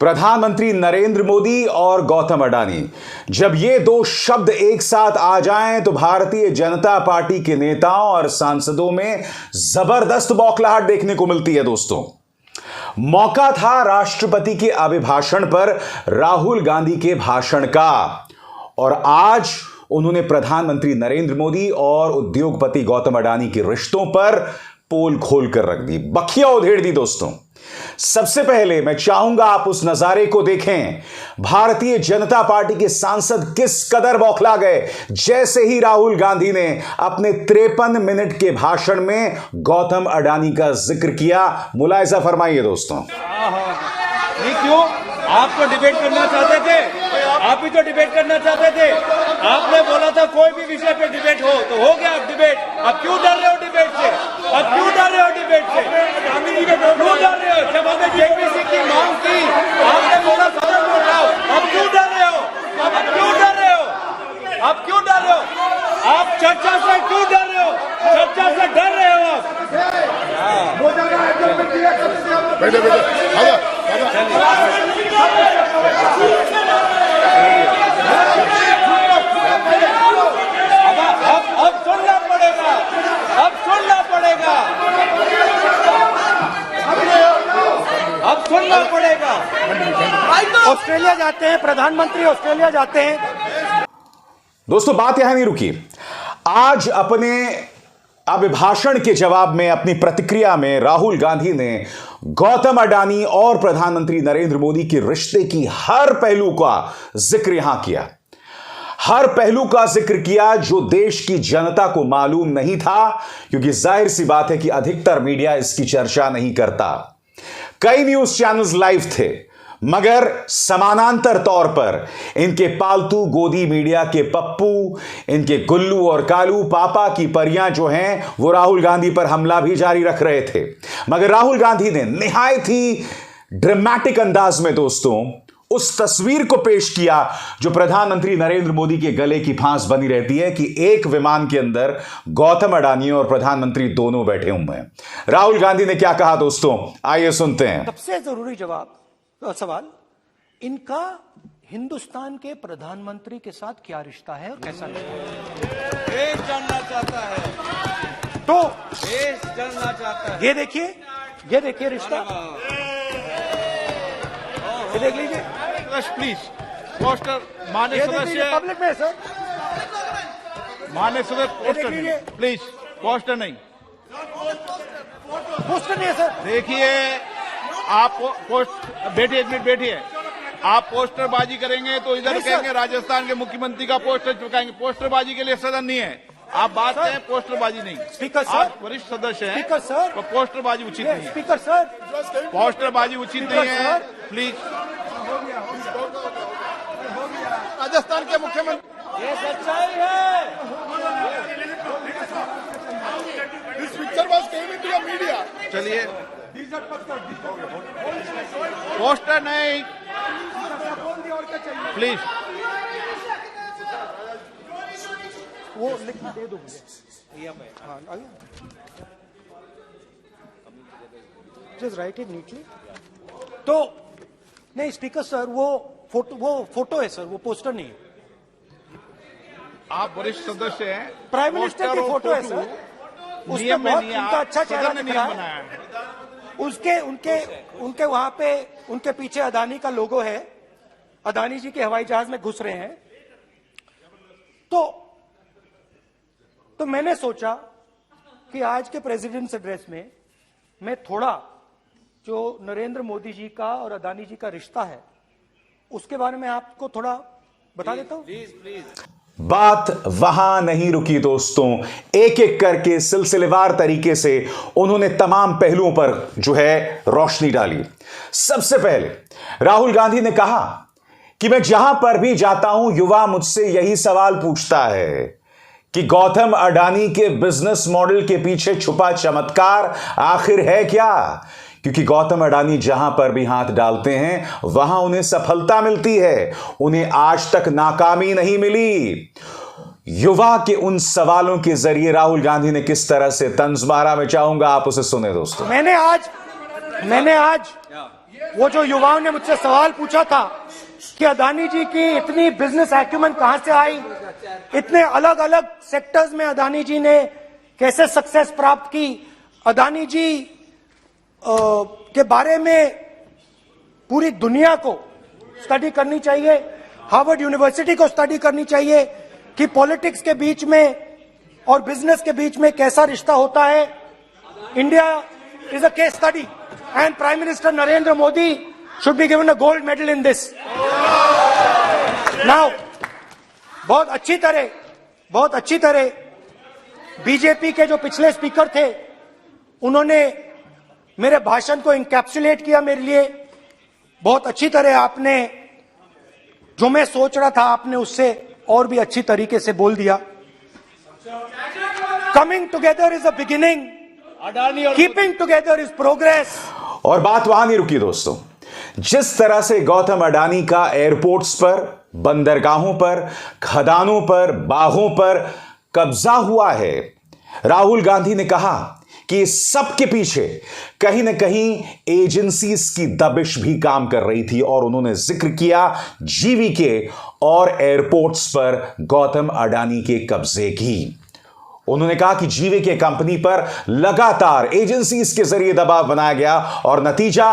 प्रधानमंत्री नरेंद्र मोदी और गौतम अडानी, जब ये दो शब्द एक साथ आ जाएं तो भारतीय जनता पार्टी के नेताओं और सांसदों में जबरदस्त बौखलाहट देखने को मिलती है। दोस्तों, मौका था राष्ट्रपति के अभिभाषण पर राहुल गांधी के भाषण का, और आज उन्होंने प्रधानमंत्री नरेंद्र मोदी और उद्योगपति गौतम अडानी के रिश्तों पर पोल खोल कर रख दी, बखिया उधेड़ दी। दोस्तों, सबसे पहले मैं चाहूंगा आप उस नजारे को देखें। भारतीय जनता पार्टी के सांसद किस कदर बौखला गए जैसे ही राहुल गांधी ने अपने 53 मिनट के भाषण में गौतम अडानी का जिक्र किया। मुलायजा फरमाइए दोस्तों। नहीं, क्यों? आप तो डिबेट करना चाहते थे, आप भी तो डिबेट करना चाहते थे। आपने बोला था कोई भी विषय पे डिबेट हो तो हो गया अब डिबेट। अब क्यों डर रहे हो डिबेट से? अब क्यों डर रहे हो डिबेट से? क्यों डर रहे हो? जब हमने जेपीसी की मांग की, आपने बोला सदन में उठाओ। अब क्यों डर रहे हो? अब क्यों डर रहे हो? अब क्यों डर रहे हो? आप चर्चा से क्यों डर रहे हो? चर्चा से डर रहे हो आप? अब सुनना पड़ेगा, अब सुनना पड़ेगा, अब सुनना पड़ेगा। ऑस्ट्रेलिया जाते हैं प्रधानमंत्री, ऑस्ट्रेलिया जाते हैं। दोस्तों, बात यहां नहीं रुकी। आज अपने अभिभाषण के जवाब में, अपनी प्रतिक्रिया में राहुल गांधी ने गौतम अडानी और प्रधानमंत्री नरेंद्र मोदी के रिश्ते की हर पहलू का जिक्र यहां किया, हर पहलू का जिक्र किया जो देश की जनता को मालूम नहीं था, क्योंकि जाहिर सी बात है कि अधिकतर मीडिया इसकी चर्चा नहीं करता। कई न्यूज चैनल्स लाइव थे, मगर समानांतर तौर पर इनके पालतू गोदी मीडिया के पप्पू, इनके गुल्लू और कालू पापा की परियां जो हैं, वो राहुल गांधी पर हमला भी जारी रख रहे थे। मगर राहुल गांधी ने निहायत ही ड्रामेटिक अंदाज में दोस्तों उस तस्वीर को पेश किया जो प्रधानमंत्री नरेंद्र मोदी के गले की फांस बनी रहती है कि एक विमान के अंदर गौतम अडानी और प्रधानमंत्री दोनों बैठे हुए हैं। राहुल गांधी ने क्या कहा दोस्तों, आइए सुनते हैं। सबसे जरूरी सवाल, इनका हिंदुस्तान के प्रधानमंत्री के साथ क्या रिश्ता है और कैसा रिश्ता है? देश जानना चाहता है, तो देश जानना चाहता है। ये देखिए रिश्ता, ये देख लीजिए। प्लीज पोस्टर मान्य सदस्य, पब्लिक में सर, मान्य सदस्य पोस्टर नहीं, प्लीज पोस्टर नहीं, पोस्टर नहीं है सर। देखिए आप बैठिए, एक मिनट बैठिए। आप पोस्टरबाजी करेंगे तो इधर कहेंगे राजस्थान के मुख्यमंत्री का पोस्टर चिपकाएंगे। पोस्टरबाजी के लिए सदन नहीं है। आप बात करें, पोस्टरबाजी नहीं। स्पीकर सर, आप वरिष्ठ सदस्य हैं, स्पीकर सर, तो पोस्टरबाजी उचित नहीं है। स्पीकर सर, पोस्टरबाजी उचित नहीं है, प्लीज। राजस्थान के मुख्यमंत्री, ये सच्चाई है। This picture was came into the media. चलिए, पोस्टर नहीं, प्लीज। वो लिख दे दो मुझे। हाँ, जस्ट राइट इट नीटली। तो नहीं स्पीकर सर, वो फोटो है सर, वो पोस्टर नहीं है। आप वरिष्ठ सदस्य हैं, प्राइम मिनिस्टर की फोटो है सर, उसमें बहुत उनका अच्छा चेहरा दिख रहा है। उसके उनके वहां पे उनके पीछे अदानी का लोगो है, अदानी जी के हवाई जहाज में घुस रहे हैं। तो मैंने सोचा कि आज के प्रेसिडेंट्स एड्रेस में मैं थोड़ा जो नरेंद्र मोदी जी का और अदानी जी का रिश्ता है उसके बारे में आपको थोड़ा बता देता हूं। प्लीज। बात वहां नहीं रुकी दोस्तों, एक एक करके सिलसिलेवार तरीके से उन्होंने तमाम पहलुओं पर जो है रोशनी डाली। सबसे पहले राहुल गांधी ने कहा कि मैं जहां पर भी जाता हूं युवा मुझसे यही सवाल पूछता है कि गौतम अडानी के बिजनेस मॉडल के पीछे छुपा चमत्कार आखिर है क्या, क्योंकि गौतम अडानी जहां पर भी हाथ डालते हैं वहां उन्हें सफलता मिलती है, उन्हें आज तक नाकामी नहीं मिली। युवा के उन सवालों के जरिए राहुल गांधी ने किस तरह से तंज मारा, मैं चाहूंगा आप उसे सुने दोस्तों। मैंने आज वो जो युवाओं ने मुझसे सवाल पूछा था कि अदानी जी की इतनी बिजनेस एक्यूमेंट कहां से आई, इतने अलग अलग सेक्टर्स में अदानी जी ने कैसे सक्सेस प्राप्त की, अदानी जी के बारे में पूरी दुनिया को स्टडी करनी चाहिए, हार्वर्ड यूनिवर्सिटी को स्टडी करनी चाहिए कि पॉलिटिक्स के बीच में और बिजनेस के बीच में कैसा रिश्ता होता है। India is a case study and prime minister Narendra Modi should be given a gold medal in this. Now बहुत अच्छी तरह बीजेपी के जो पिछले स्पीकर थे उन्होंने मेरे भाषण को इंकैप्सुलेट किया मेरे लिए बहुत अच्छी तरह। आपने जो मैं सोच रहा था आपने उससे और भी अच्छी तरीके से बोल दिया। Coming together is a beginning, keeping together is progress. और बात वहां नहीं रुकी दोस्तों। जिस तरह से गौतम अडानी का एयरपोर्ट्स पर, बंदरगाहों पर, खदानों पर, बागों पर कब्जा हुआ है, राहुल गांधी ने कहा कि इस सब के पीछे कहीं ना कहीं एजेंसीज की दबिश भी काम कर रही थी। और उन्होंने जिक्र किया जीवीके और एयरपोर्ट्स पर गौतम अडानी के कब्जे की। उन्होंने कहा कि जीवीके कंपनी पर लगातार एजेंसीज के जरिए दबाव बनाया गया और नतीजा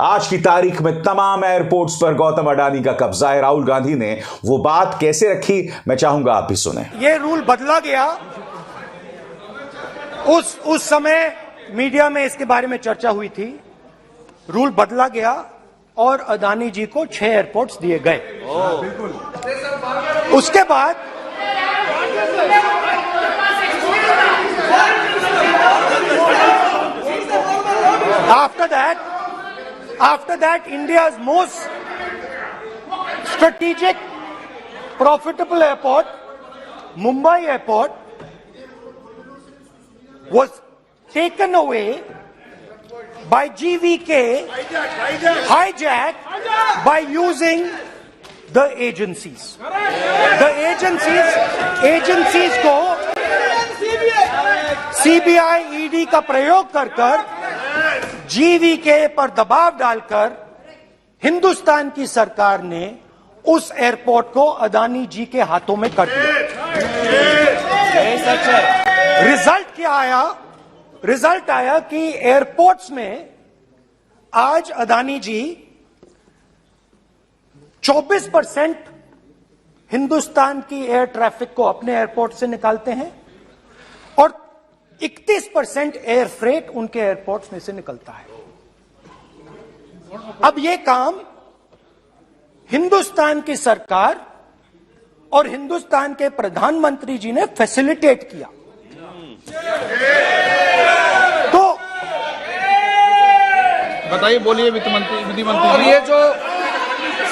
आज की तारीख में तमाम एयरपोर्ट्स पर गौतम अडानी का कब्जा है। राहुल गांधी ने वो बात कैसे रखी, मैं चाहूंगा आप भी सुने। ये रूल बदला गया, उस समय मीडिया में इसके बारे में चर्चा हुई थी। रूल बदला गया और अदानी जी को 6 एयरपोर्ट्स दिए गए। उसके बाद after that India's most strategic profitable airport, Mumbai airport, was taken away by GVK, hijacked by using the agencies. The agencies को CBI, ED का प्रयोग कर GVK पर दबाव डालकर हिंदुस्तान की सरकार ने उस एयरपोर्ट को अदानी जी के हाथों में कर दिया। सच है। रिजल्ट क्या आया? रिजल्ट आया कि एयरपोर्ट्स में आज अदानी जी 24% हिंदुस्तान की एयर ट्रैफिक को अपने एयरपोर्ट से निकालते हैं और 31% एयर फ्रेट उनके एयरपोर्ट्स में से निकलता है। अब यह काम हिंदुस्तान की सरकार और हिंदुस्तान के प्रधानमंत्री जी ने फैसिलिटेट किया। तो बताइए, बोलिए विधि मंत्री। और ये जो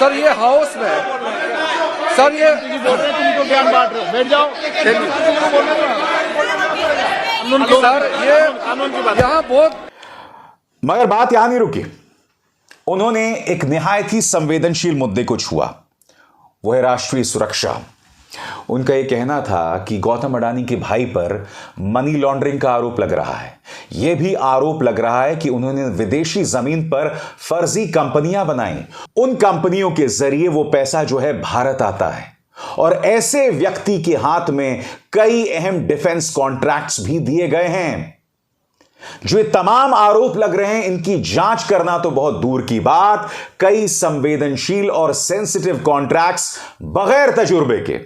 सर ये हाउस में सर ये बोल रहे हैं तुमको ज्ञान बांट रहे हो, बैठ जाओ। सर ये यहाँ बहुत, मगर बात यहां नहीं रुकी। उन्होंने एक निहायत ही संवेदनशील मुद्दे को छुआ, वो है राष्ट्रीय सुरक्षा। उनका यह कहना था कि गौतम अडानी के भाई पर मनी लॉन्ड्रिंग का आरोप लग रहा है। यह भी आरोप लग रहा है कि उन्होंने विदेशी जमीन पर फर्जी कंपनियां बनाई। उन कंपनियों के जरिए वो पैसा जो है भारत आता है और ऐसे व्यक्ति के हाथ में कई अहम डिफेंस कॉन्ट्रैक्ट्स भी दिए गए हैं। जो ये तमाम आरोप लग रहे हैं, इनकी जांच करना तो बहुत दूर की बात, कई संवेदनशील और सेंसिटिव कॉन्ट्रैक्ट्स बगैर तजुर्बे के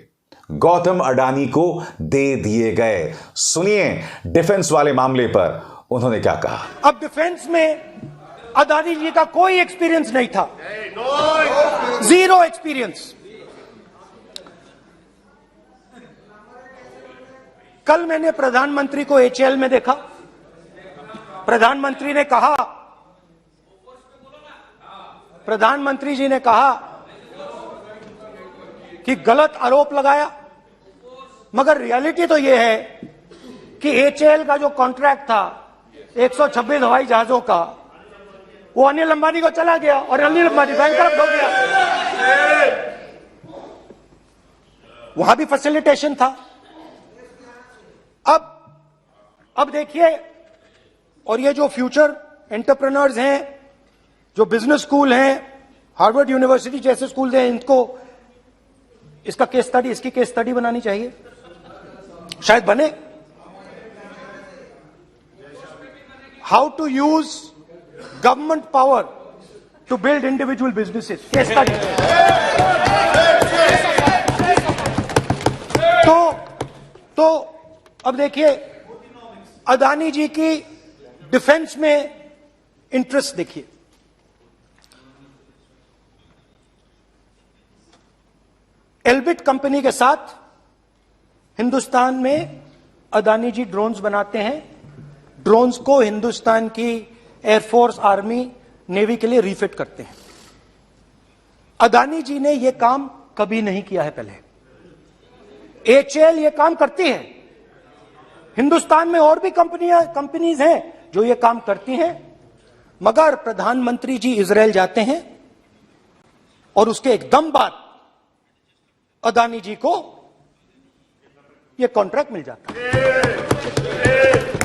गौतम अडानी को दे दिए गए। सुनिए डिफेंस वाले मामले पर उन्होंने क्या कहा। अब डिफेंस में अदानी जी का कोई एक्सपीरियंस नहीं था, जीरो एक्सपीरियंस। कल मैंने प्रधानमंत्री को HAL में देखा। प्रधानमंत्री जी ने कहा कि गलत आरोप लगाया, मगर रियलिटी तो यह है कि HAL का जो कॉन्ट्रैक्ट था 126 हवाई जहाजों का, वो अनिल अंबानी को चला गया और अनिल अंबानी बैंकरप्ट हो गया। वहां भी फैसिलिटेशन था। अब देखिए, और ये जो फ्यूचर एंटरप्रेन्योर्स हैं, जो बिजनेस स्कूल हैं, हार्वर्ड यूनिवर्सिटी जैसे स्कूल हैं, इनको इसका केस स्टडी, इसकी केस स्टडी बनानी चाहिए, शायद बने। How to use government power to build individual businesses, case study. तो अब देखिए, अदानी जी की डिफेंस में इंटरेस्ट देखिए। एल्बिट कंपनी के साथ हिंदुस्तान में अदानी जी ड्रोन्स बनाते हैं। ड्रोन्स को हिंदुस्तान की एयरफोर्स, आर्मी, नेवी के लिए रिफिट करते हैं। अदानी जी ने यह काम कभी नहीं किया है पहले। एचएएल ये काम करती है। हिंदुस्तान में और भी कंपनीज हैं जो ये काम करती हैं, मगर प्रधानमंत्री जी इजराइल जाते हैं और उसके एकदम बाद अदानी जी को ये कॉन्ट्रैक्ट मिल जाता है,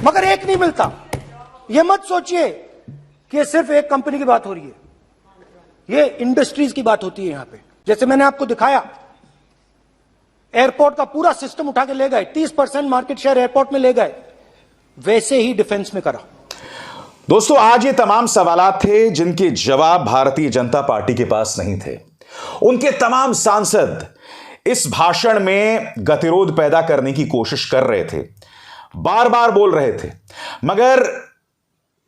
मगर एक नहीं मिलता। ये मत सोचिए कि ये सिर्फ एक कंपनी की बात हो रही है, ये इंडस्ट्रीज की बात होती है यहां पे। जैसे मैंने आपको दिखाया, एयरपोर्ट का पूरा सिस्टम उठा के ले गए, 30% मार्केट शेयर एयरपोर्ट में ले गए, वैसे ही डिफेंस में करा। दोस्तों, आज ये तमाम सवालात थे जिनके जवाब भारतीय जनता पार्टी के पास नहीं थे। उनके तमाम सांसद इस भाषण में गतिरोध पैदा करने की कोशिश कर रहे थे, बार बार बोल रहे थे, मगर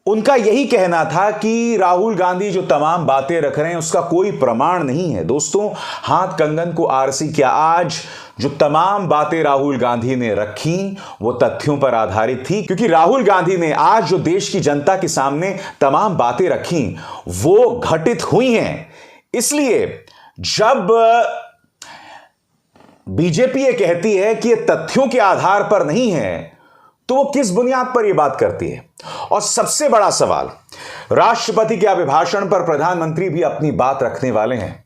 उनका यही कहना था कि राहुल गांधी जो तमाम बातें रख रहे हैं उसका कोई प्रमाण नहीं है। दोस्तों, हाथ कंगन को आरसी, क्या आज जो तमाम बातें राहुल गांधी ने रखी वो तथ्यों पर आधारित थी? क्योंकि राहुल गांधी ने आज जो देश की जनता के सामने तमाम बातें रखी वो घटित हुई हैं। इसलिए जब बीजेपी ये कहती है कि ये तथ्यों के आधार पर नहीं है, तो वो किस बुनियाद पर यह बात करती है? और सबसे बड़ा सवाल, राष्ट्रपति के अभिभाषण पर प्रधानमंत्री भी अपनी बात रखने वाले हैं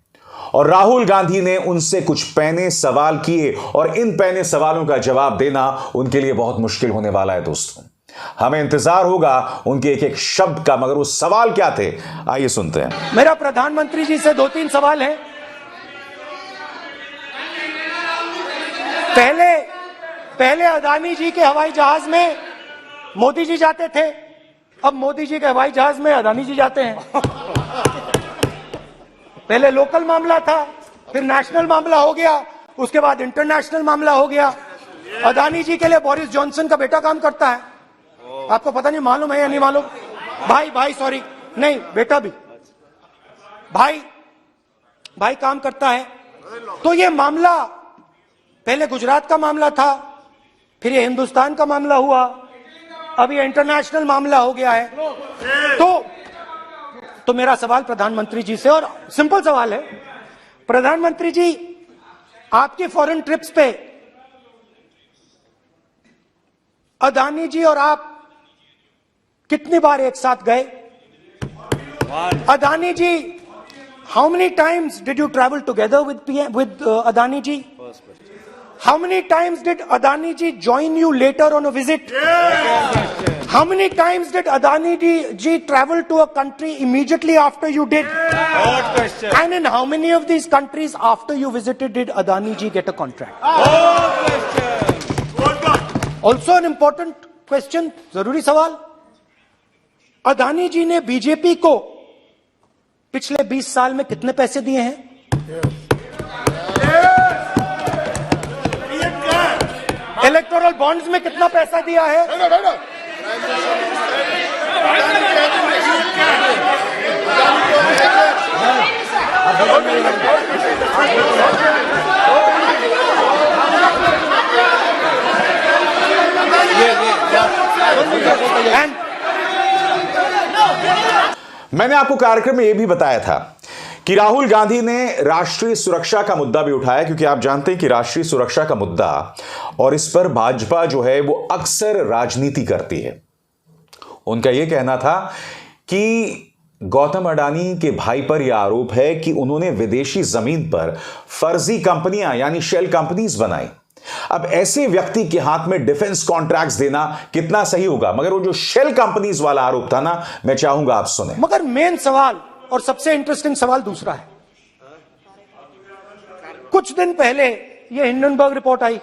और राहुल गांधी ने उनसे कुछ पैने सवाल किए और इन पैने सवालों का जवाब देना उनके लिए बहुत मुश्किल होने वाला है। दोस्तों, हमें इंतजार होगा उनके एक एक शब्द का, मगर वो सवाल क्या थे आइए सुनते हैं। मेरा प्रधानमंत्री जी से 2-3 सवाल है। पहले अदानी जी के हवाई जहाज में मोदी जी जाते थे, अब मोदी जी के हवाई जहाज में अदानी जी जाते हैं। पहले लोकल मामला था, फिर नेशनल मामला हो गया, उसके बाद इंटरनेशनल मामला हो गया। अदानी जी के लिए बोरिस जॉनसन का बेटा काम करता है, आपको पता नहीं मालूम है या नहीं मालूम? भाई सॉरी, नहीं बेटा भी, भाई काम करता है। तो ये मामला पहले गुजरात का मामला था, फिर ये हिंदुस्तान का मामला हुआ, अब ये इंटरनेशनल मामला हो गया है। तो मेरा सवाल प्रधानमंत्री जी से, और सिंपल सवाल है, प्रधानमंत्री जी आपकी फॉरेन ट्रिप्स पे अदानी जी और आप कितनी बार एक साथ गए? Adani ji, how many times did you travel together with Adani ji? How many times did Adani ji join you later on a visit? How many times did Adani ji travel to a country immediately after you did? Good question. And in how many of these countries after you visited did Adani ji get a contract? Good question. Also an important question, जरूरी सवाल, अदानी जी ने BJP को पिछले 20 साल में कितने पैसे दिए हैं? इलेक्टोरल बॉन्ड्स में कितना पैसा दिया है? मैंने आपको कार्यक्रम में यह भी बताया था कि राहुल गांधी ने राष्ट्रीय सुरक्षा का मुद्दा भी उठाया, क्योंकि आप जानते हैं कि राष्ट्रीय सुरक्षा का मुद्दा और इस पर भाजपा जो है वो अक्सर राजनीति करती है। उनका यह कहना था कि गौतम अडानी के भाई पर यह आरोप है कि उन्होंने विदेशी जमीन पर फर्जी कंपनियां यानी शेल कंपनीज बनाई। अब ऐसे व्यक्ति के हाथ में डिफेंस कॉन्ट्रैक्ट्स देना कितना सही होगा? मगर वो जो शेल कंपनीज वाला आरोप था ना, मैं चाहूंगा आप सुने। मगर मेन सवाल और सबसे इंटरेस्टिंग सवाल दूसरा है। कुछ दिन पहले ये हिंडनबर्ग रिपोर्ट आई,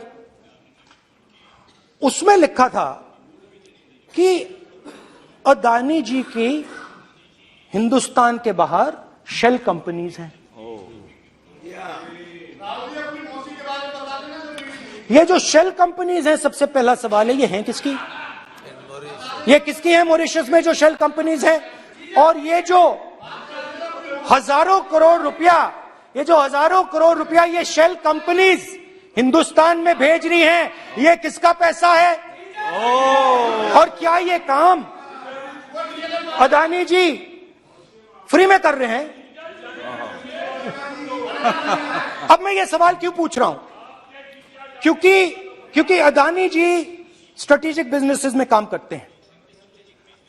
उसमें लिखा था कि अदानी जी की हिंदुस्तान के बाहर शेल कंपनीज हैं। ये जो शेल कंपनीज हैं, सबसे पहला सवाल है, ये हैं किसकी? ये किसकी है मॉरिशस में जो शेल कंपनीज हैं? और ये जो हजारों करोड़ रुपया ये शेल कंपनीज हिंदुस्तान में भेज रही हैं, ये किसका पैसा है? और क्या ये काम अदानी जी फ्री में कर रहे हैं? अब मैं ये सवाल क्यों पूछ रहा हूं? क्योंकि अदानी जी स्ट्रेटेजिक बिजनेसेस में काम करते हैं।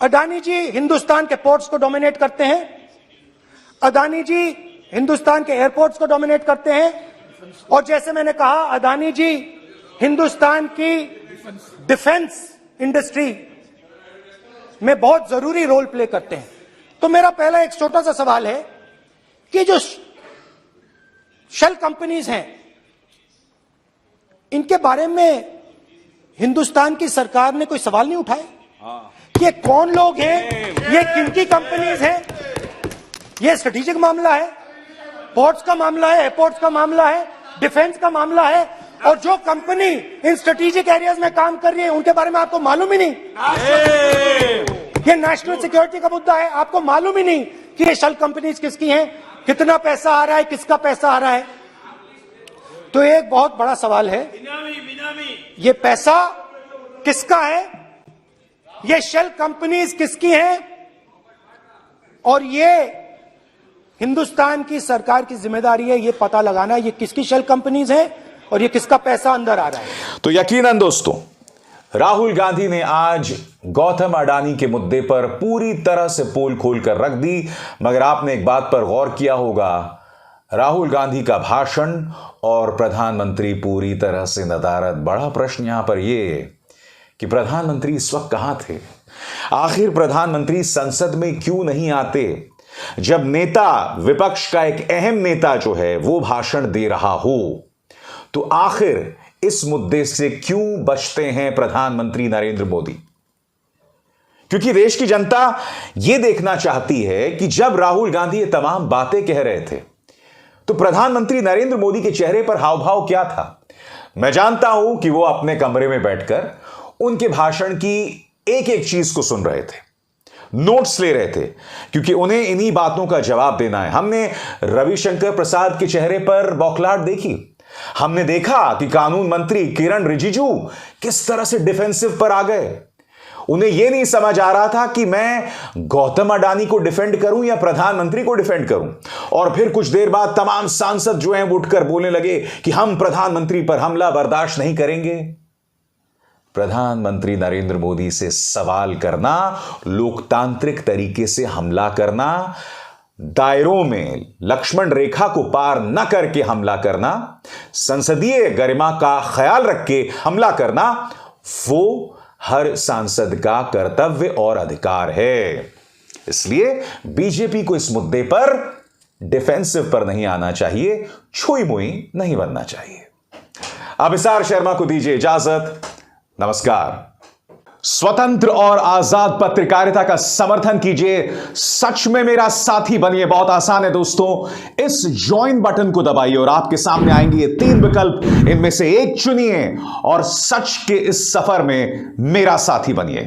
अदानी जी हिंदुस्तान के पोर्ट्स को डोमिनेट करते हैं। अदानी जी हिंदुस्तान के एयरपोर्ट्स को डोमिनेट करते हैं। और जैसे मैंने कहा, अदानी जी हिंदुस्तान की डिफेंस इंडस्ट्री में बहुत जरूरी रोल प्ले करते हैं। तो मेरा पहला एक छोटा सा सवाल है कि जो शेल कंपनीज हैं, इनके बारे में हिंदुस्तान की सरकार ने कोई सवाल नहीं उठाए कि ये कौन लोग हैं, ये किनकी कंपनीज हैं? ये स्ट्रेटेजिक मामला है, पोर्ट्स का मामला है, एयरपोर्ट्स का मामला है, डिफेंस का मामला है, और जो कंपनी इन स्ट्रेटेजिक एरियाज में काम कर रही है उनके बारे में आपको मालूम ही नहीं। ये नेशनल सिक्योरिटी का मुद्दा है, आपको मालूम ही नहीं कि ये शेल कंपनीज किसकी हैं, कितना पैसा आ रहा है, किसका पैसा आ रहा है। तो एक बहुत बड़ा सवाल है, ये पैसा किसका है, ये शेल कंपनीज किसकी हैं, और ये हिंदुस्तान की सरकार की जिम्मेदारी है ये पता लगाना ये किसकी शेल कंपनीज हैं और ये किसका पैसा अंदर आ रहा है। तो यकीनन दोस्तों, राहुल गांधी ने आज गौतम अडानी के मुद्दे पर पूरी तरह से पोल खोल कर रख दी। मगर आपने एक बात पर गौर किया होगा, राहुल गांधी का भाषण और प्रधानमंत्री पूरी तरह से नदारद। बड़ा प्रश्न यहां पर यह है कि प्रधानमंत्री इस वक्त कहां थे? आखिर प्रधानमंत्री संसद में क्यों नहीं आते जब नेता, विपक्ष का एक अहम नेता जो है वो भाषण दे रहा हो? तो आखिर इस मुद्दे से क्यों बचते हैं प्रधानमंत्री नरेंद्र मोदी? क्योंकि देश की जनता यह देखना चाहती है कि जब राहुल गांधी ये तमाम बातें कह रहे थे तो प्रधानमंत्री नरेंद्र मोदी के चेहरे पर हाव भाव क्या था। मैं जानता हूं कि वो अपने कमरे में बैठकर उनके भाषण की एक एक चीज को सुन रहे थे, नोट्स ले रहे थे, क्योंकि उन्हें इन्हीं बातों का जवाब देना है। हमने रविशंकर प्रसाद के चेहरे पर बौखलाहट देखी। हमने देखा कि कानून मंत्री किरण रिजिजू किस तरह से डिफेंसिव पर आ गए। उन्हें यह नहीं समझ आ रहा था कि मैं गौतम अडानी को डिफेंड करूं या प्रधानमंत्री को डिफेंड करूं। और फिर कुछ देर बाद तमाम सांसद जो हैं वो उठकर बोलने लगे कि हम प्रधानमंत्री पर हमला बर्दाश्त नहीं करेंगे। प्रधानमंत्री नरेंद्र मोदी से सवाल करना, लोकतांत्रिक तरीके से हमला करना, दायरों में लक्ष्मण रेखा को पार न करके हमला करना, संसदीय गरिमा का ख्याल रख के हमला करना, वो हर सांसद का कर्तव्य और अधिकार है। इसलिए बीजेपी को इस मुद्दे पर डिफेंसिव पर नहीं आना चाहिए, छुई मुई नहीं बनना चाहिए। अभिसार शर्मा को दीजिए इजाजत। नमस्कार। स्वतंत्र और आजाद पत्रकारिता का समर्थन कीजिए, सच में मेरा साथी बनिए। बहुत आसान है दोस्तों, इस ज्वाइन बटन को दबाइए और आपके सामने आएंगे ये 3 विकल्प, इनमें से एक चुनिए और सच के इस सफर में मेरा साथी बनिए।